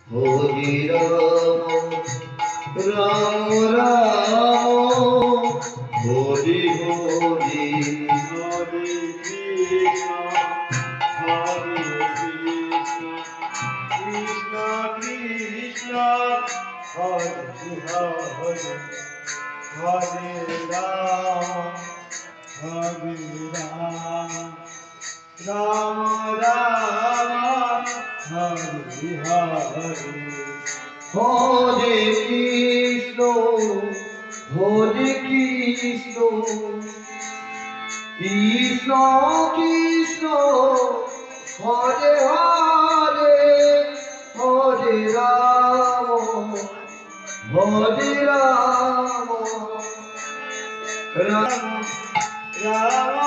Hari Ram Ram Ram Hari Hari Hare Krishna Hare Krishna Krishna Krishna Hare Hare Hare Ram Ram Ram Hare Hare Hare Krishna Hare Krishna Krishna Krishna Hare Hare Hare Ram Ram Ram